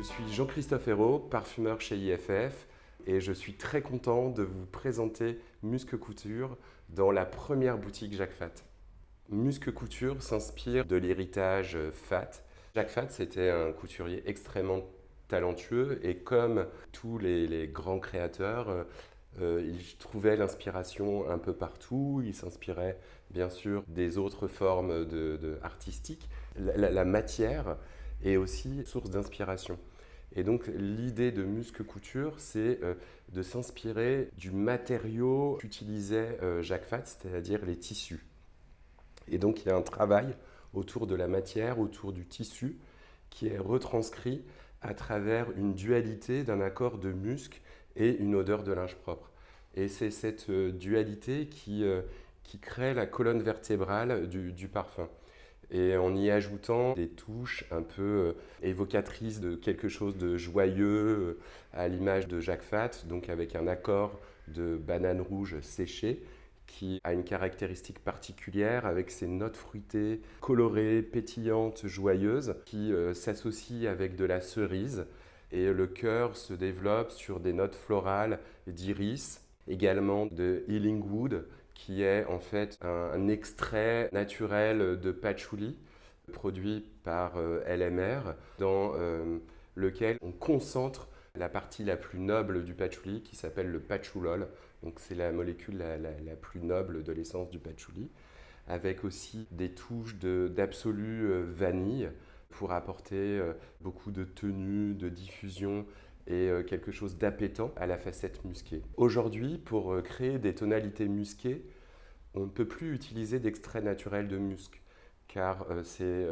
Je suis Jean-Christophe Hérault, parfumeur chez IFF et je suis très content de vous présenter Musc Couture dans la première boutique Jacques Fath. Musc Couture s'inspire de l'héritage Fath. Jacques Fath, c'était un couturier extrêmement talentueux et comme tous les grands créateurs, il trouvait l'inspiration un peu partout. Il s'inspirait bien sûr des autres formes artistiques. La matière est aussi source d'inspiration. Et donc l'idée de Musc Couture, c'est de s'inspirer du matériau qu'utilisait Jacques Fath, c'est-à-dire les tissus. Et donc il y a un travail autour de la matière, autour du tissu, qui est retranscrit à travers une dualité d'un accord de musc et une odeur de linge propre. Et c'est cette dualité qui crée la colonne vertébrale du parfum. Et en y ajoutant des touches un peu évocatrices de quelque chose de joyeux à l'image de Jacques Fath, donc avec un accord de banane rouge séchée qui a une caractéristique particulière avec ses notes fruitées, colorées, pétillantes, joyeuses, qui s'associent avec de la cerise. Et le cœur se développe sur des notes florales d'iris, également de healing wood, qui est en fait un extrait naturel de patchouli produit par LMR, dans lequel on concentre la partie la plus noble du patchouli qui s'appelle le patchoulol. Donc c'est la molécule la plus noble de l'essence du patchouli, avec aussi des touches d'absolu vanille pour apporter beaucoup de tenue, de diffusion et quelque chose d'appétant à la facette musquée. Aujourd'hui, pour créer des tonalités musquées, on ne peut plus utiliser d'extrait naturel de musc, car c'est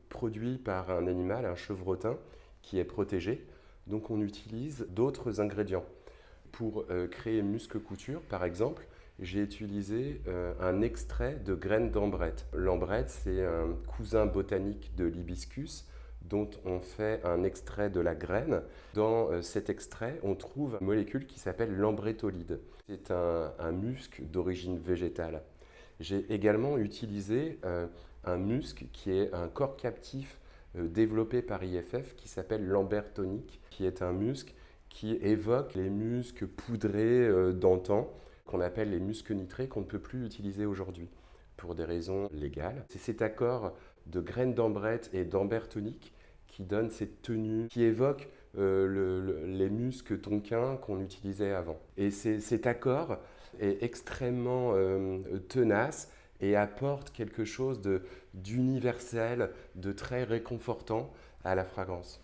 produit par un animal, un chevrotin, qui est protégé. Donc on utilise d'autres ingrédients. Pour créer Musc Couture, par exemple, j'ai utilisé un extrait de graines d'ambrette. L'ambrette, c'est un cousin botanique de l'hibiscus dont on fait un extrait de la graine. Dans cet extrait, on trouve une molécule qui s'appelle l'ambretolide. C'est un musc d'origine végétale. J'ai également utilisé un musc qui est un corps captif développé par IFF qui s'appelle l'ambertonique, qui est un musc qui évoque les muscs poudrés d'antan, qu'on appelle les muscs nitrés, qu'on ne peut plus utiliser aujourd'hui pour des raisons légales. C'est cet accord de graines d'ambrette et d'ambertonique qui donne cette tenue, qui évoque les muscs tonquins qu'on utilisait avant. Et cet accord est extrêmement tenace et apporte quelque chose d'universel, de très réconfortant à la fragrance.